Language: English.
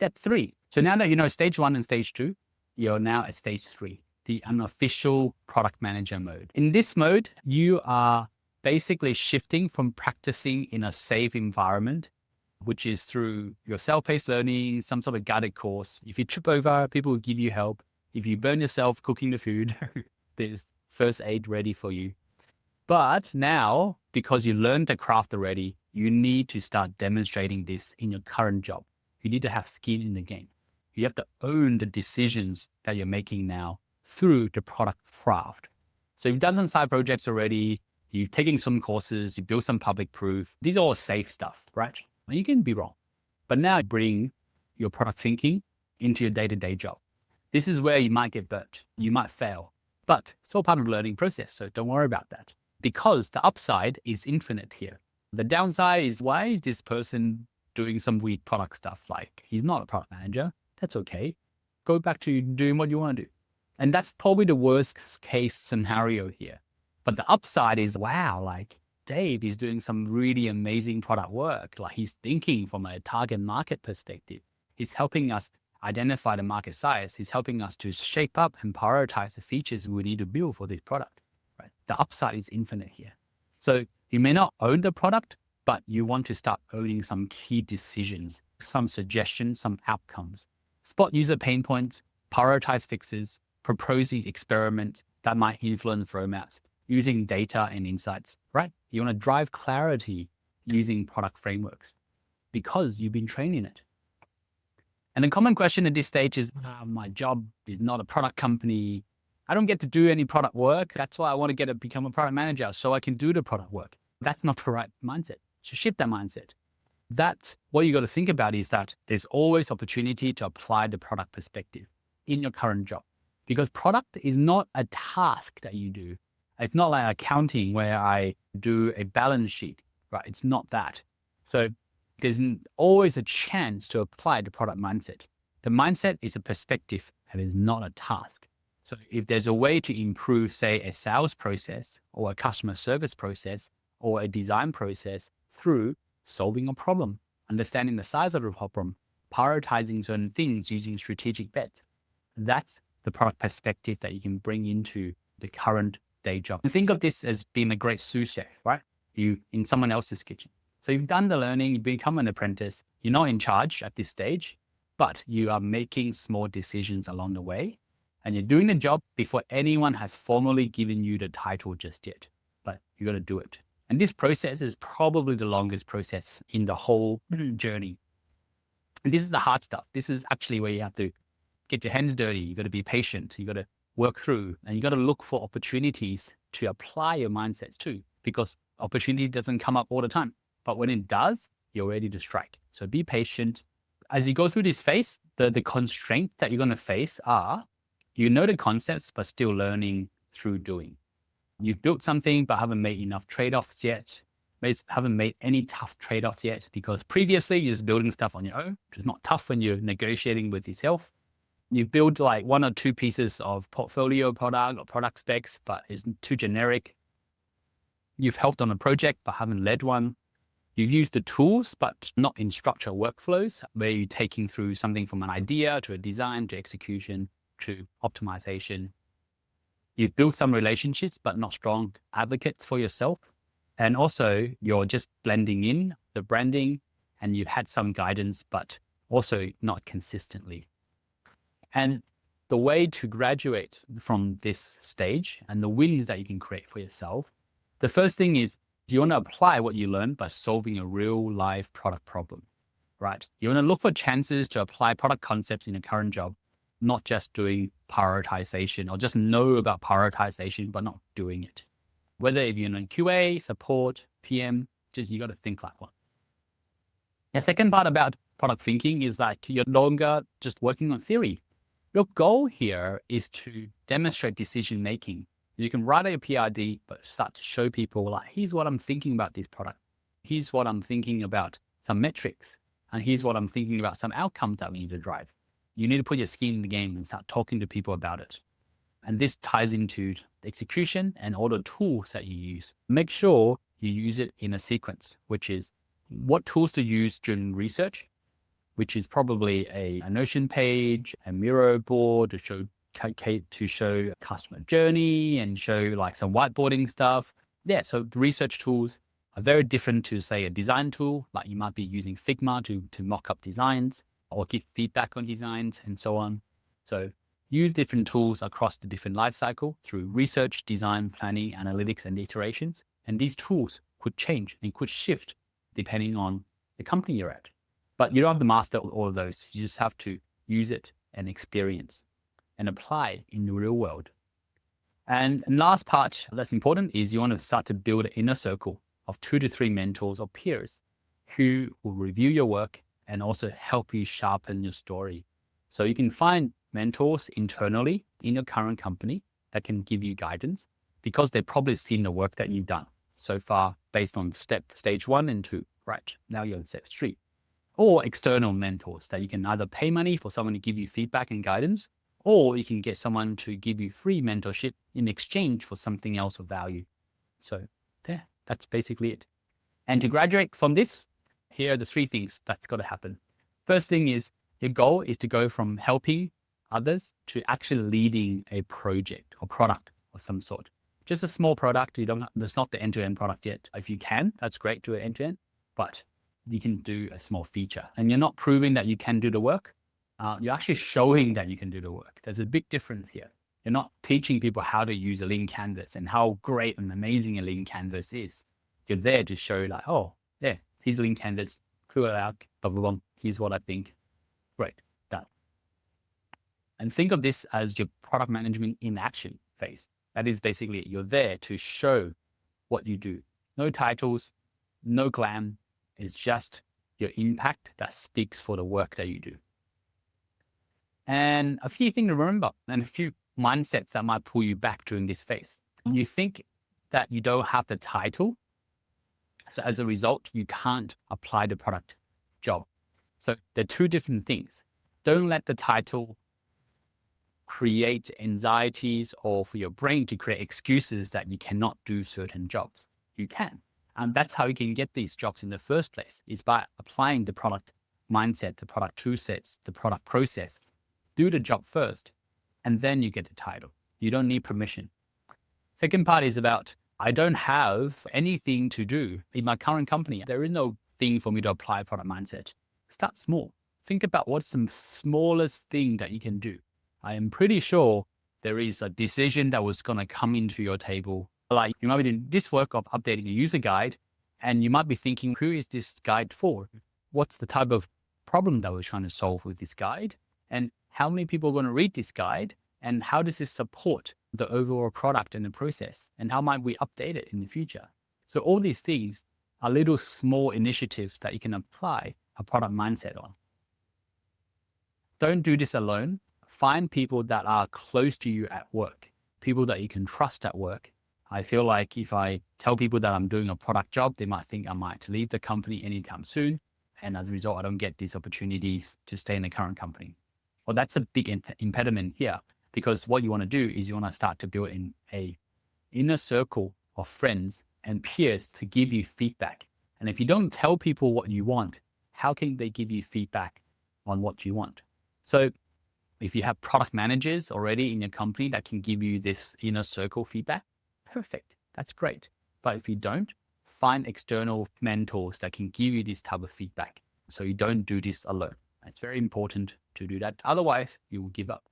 step 3. So now that you know stage 1 and stage 2, you're now at stage 3, the unofficial product manager mode. In this mode, you are basically shifting from practicing in a safe environment, which is through your self-paced learning, some sort of guided course. If you trip over, people will give you help. If you burn yourself cooking the food, there's first aid ready for you. But now, because you learned the craft already, you need to start demonstrating this in your current job. You need to have skin in the game. You have to own the decisions that you're making now through the product craft. So you've done some side projects already, you've taken some courses, you built some public proof. These are all safe stuff, right? And you can be wrong. But now bring your product thinking into your day-to-day job. This is where you might get burnt, you might fail, but it's all part of the learning process. So don't worry about that, because the upside is infinite here. The downside is, why is this person doing some weird product stuff? Like, he's not a product manager. That's okay. Go back to doing what you want to do. And that's probably the worst case scenario here. But the upside is, wow, like Dave is doing some really amazing product work. Like, he's thinking from a target market perspective. He's helping us identify the market size. He's helping us to shape up and prioritize the features we need to build for this product. Right? The upside is infinite here. So you may not own the product, but you want to start owning some key decisions, some suggestions, some outcomes. Spot user pain points, prioritize fixes, proposing experiments that might influence roadmaps, using data and insights, right? You want to drive clarity using product frameworks because you've been trained in it. And the common question at this stage is, my job is not a product company. I don't get to do any product work. That's why I want to become a product manager so I can do the product work. That's not the right mindset. So shift that mindset. That's what you got to think about, is that there's always opportunity to apply the product perspective in your current job, because product is not a task that you do. It's not like accounting where I do a balance sheet, right? It's not that. So there's always a chance to apply the product mindset. The mindset is a perspective and is not a task. So if there's a way to improve, say, a sales process or a customer service process or a design process through solving a problem, understanding the size of the problem, prioritizing certain things using strategic bets, that's the product perspective that you can bring into the current day job. And think of this as being a great sous chef, right? You in someone else's kitchen. So you've done the learning, you've become an apprentice, you're not in charge at this stage, but you are making small decisions along the way, and you're doing the job before anyone has formally given you the title just yet, but you got to do it. And this process is probably the longest process in the whole journey. And this is the hard stuff. This is actually where you have to get your hands dirty. You got to be patient. You got to work through, and you got to look for opportunities to apply your mindsets too, because opportunity doesn't come up all the time. But when it does, you're ready to strike. So be patient. As you go through this phase, the constraints that you're going to face are, you know the concepts, but still learning through doing. You've built something, but haven't made enough trade-offs yet. Haven't made any tough trade-offs yet, because previously you're just building stuff on your own, which is not tough when you're negotiating with yourself. You build like 1 or 2 pieces of portfolio product or product specs, but it's too generic. You've helped on a project, but haven't led one. You've used the tools, but not in structured workflows, where you're taking through something from an idea to a design to execution to optimization. You've built some relationships, but not strong advocates for yourself. And also you're just blending in the branding, and you've had some guidance, but also not consistently. And the way to graduate from this stage and the wins that you can create for yourself, the first thing is, you want to apply what you learned by solving a real life product problem, right? You want to look for chances to apply product concepts in your current job, not just doing prioritization, or just know about prioritization, but not doing it. Whether if you're in QA, support, PM, you got to think like one. The second part about product thinking is that you're no longer just working on theory. Your goal here is to demonstrate decision-making. You can write a PRD, but start to show people, like, here's what I'm thinking about this product. Here's what I'm thinking about some metrics. And here's what I'm thinking about some outcomes that we need to drive. You need to put your skin in the game and start talking to people about it. And this ties into the execution and all the tools that you use. Make sure you use it in a sequence, which is what tools to use during research, which is probably a Notion page, a Miro board to show customer journey and show like some whiteboarding stuff. Yeah, so the research tools are very different to, say, a design tool. Like you might be using Figma to mock up designs or give feedback on designs and so on. So use different tools across the different life cycle through research, design, planning, analytics, and iterations. And these tools could change and could shift depending on the company you're at. But you don't have to master all of those. You just have to use it and experience and apply in the real world. And last part that's important is you want to start to build an inner circle of 2 to 3 mentors or peers who will review your work and also help you sharpen your story. So you can find mentors internally in your current company that can give you guidance because they've probably seen the work that you've done so far based on stage 1 and 2, right? Now you're on step 3. Or external mentors that you can either pay money for someone to give you feedback and guidance, or you can get someone to give you free mentorship in exchange for something else of value. So there, that's basically it. And to graduate from this, here are the 3 things that's got to happen. First thing is your goal is to go from helping others to actually leading a project or product of some sort. Just a small product. There's not the end-to-end product yet. If you can, that's great, do it end-to-end, but you can do a small feature. And you're not proving that you can do the work. You're actually showing that you can do the work. There's a big difference here. You're not teaching people how to use a lean canvas and how great and amazing a lean canvas is. You're there to show like, oh, there, here's a lean canvas, fill it out, blah, blah, blah. Here's what I think. Great, done. And think of this as your product management in action phase. That is basically it. You're there to show what you do. No titles, no glam. It's just your impact that speaks for the work that you do. And a few things to remember and a few mindsets that might pull you back during this phase. You think that you don't have the title. So as a result, you can't apply the product job. So they're 2 different things. Don't let the title create anxieties or for your brain to create excuses that you cannot do certain jobs. You can. And that's how you can get these jobs in the first place, is by applying the product mindset, the product tool sets, the product process. Do the job first, and then you get the title. You don't need permission. Second part is about, I don't have anything to do in my current company. There is no thing for me to apply product mindset. Start small. Think about what's the smallest thing that you can do. I am pretty sure there is a decision that was going to come into your table. Like you might be doing this work of updating a user guide, and you might be thinking, who is this guide for? What's the type of problem that we're trying to solve with this guide? And how many people are going to read this guide? And how does this support the overall product and the process? And how might we update it in the future? So all these things are little small initiatives that you can apply a product mindset on. Don't do this alone. Find people that are close to you at work, people that you can trust at work. I feel like if I tell people that I'm doing a product job, they might think I might leave the company anytime soon. And as a result, I don't get these opportunities to stay in the current company. Well, that's a big impediment here, because what you want to do is you want to start to build in a inner circle of friends and peers to give you feedback. And if you don't tell people what you want, how can they give you feedback on what you want? So if you have product managers already in your company that can give you this inner circle feedback, perfect. That's great. But if you don't, find external mentors that can give you this type of feedback. So you don't do this alone. It's very important to do that. Otherwise, you will give up.